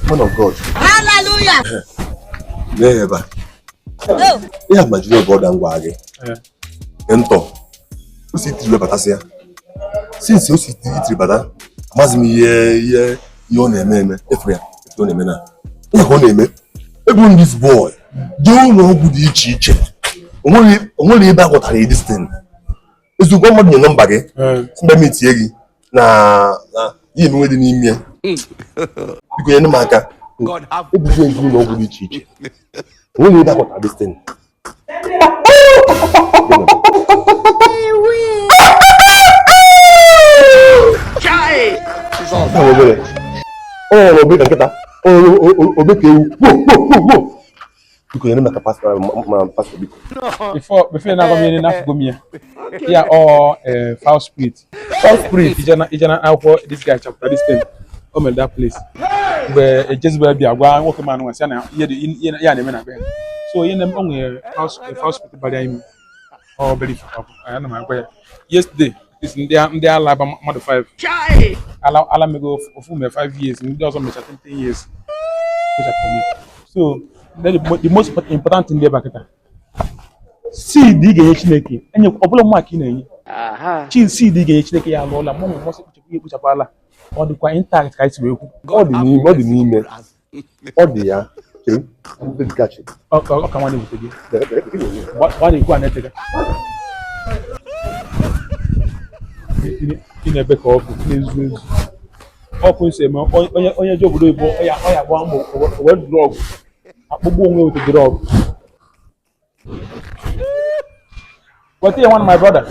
Man of God. Hallelujah. Never. Yeah, my junior brother and wage. Ento. You see three batasia. Since you see three bata, mazimi ye your name, Efria. Your name na. Your name. Even this boy, don't know who the chiche. Only about what I this thing. Is to go more than number again. Let me tell you. Na you know the name here. Because you know God have you know who the chiche. Only about what I this thing. Oh, big kita. Oh, big you. Whoa. Because you know my pastor before na go me na go me. Yeah, or foul spirit. Ijana alcohol this guy chapter this thing. Oh, that place. Where a Jezebel be a one walking man was saying, yeah, the men are going. So in them only house spirit by him. Oh, believe I know my way. Yesterday, it's in their lab mother 5. Allow me go for 5 years, and it also makes 10 years. So the most important thing there back at see the Chineke, and your problem marking. See the Chineke, ya Lola, Mom, most of the Pala, or the quite intact guys will. All the name, all the ya. Catch it. Oh, come on, what do you want to take? In a back of please. Open say, on your job, one more drug. A boom with the drug. What do you want, my brother?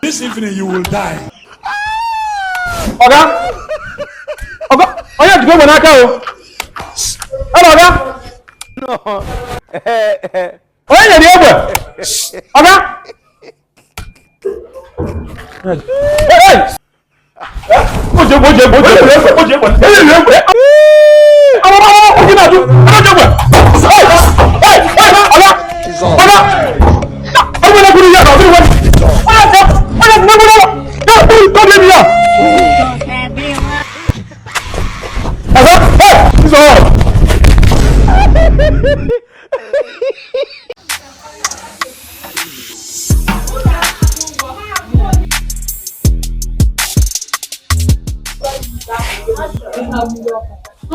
This evening you will die. Oga, oh yeah, to go when I go. Hello, Oga. No. Oh yeah, the other. Oga. Hey.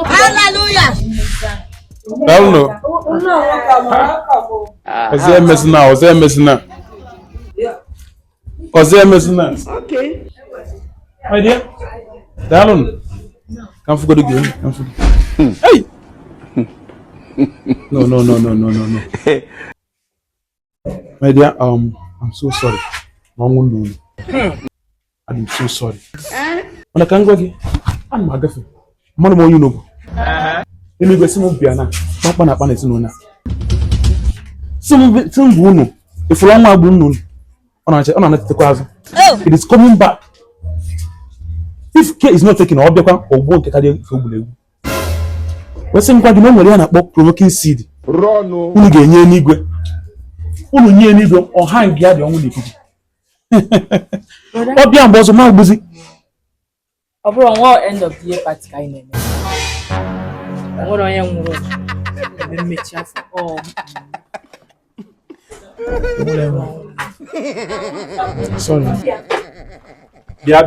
Hallelujah. I don't know. Was there messing now? Okay. My dear. Darling. Come for the game. Hey. No. My dear, I'm so sorry. I'm so sorry. When I can't go again, I'm my girlfriend. Man, you know. Let me go see my piano. Papa na pana sinona. Some bunu. If you want my bunu, on the kwazo. It is coming back. If care is not taken, or won't take a full. What's in quite no more provoking seed? Run, who get near Negro. Who near Negro or hang the other only. What be on boss of my busy? Over on what end of the year party kind of what I am sorry. Yeah,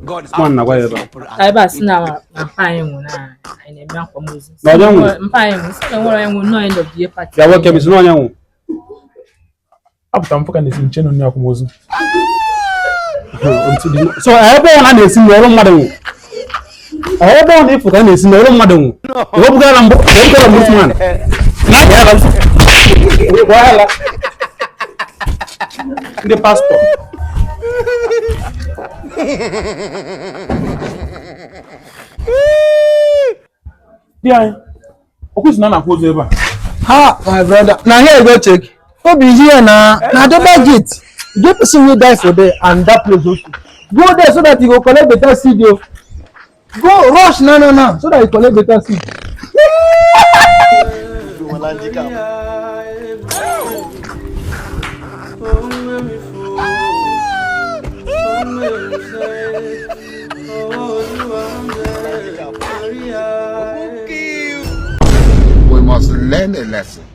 God one na whatever. I bas now I'm fine na I na for Moses. No, I'm fine. So what I will no end of the year party. Yeah, welcome is no yan. After I'm fucking in channel na Moses. So I ever want to see no madam. I ever want if can see no madam. Go buga lambo, go Musman. Na ya wala. The pastor. Yeah. Okus na close ever. Ha, my brother. Now here you go check. Who be here now? Now the budget. Get person will die for there and that place also. Go there so that you go collect better seed. Go rush now, so that you collect better seat. We must learn a lesson.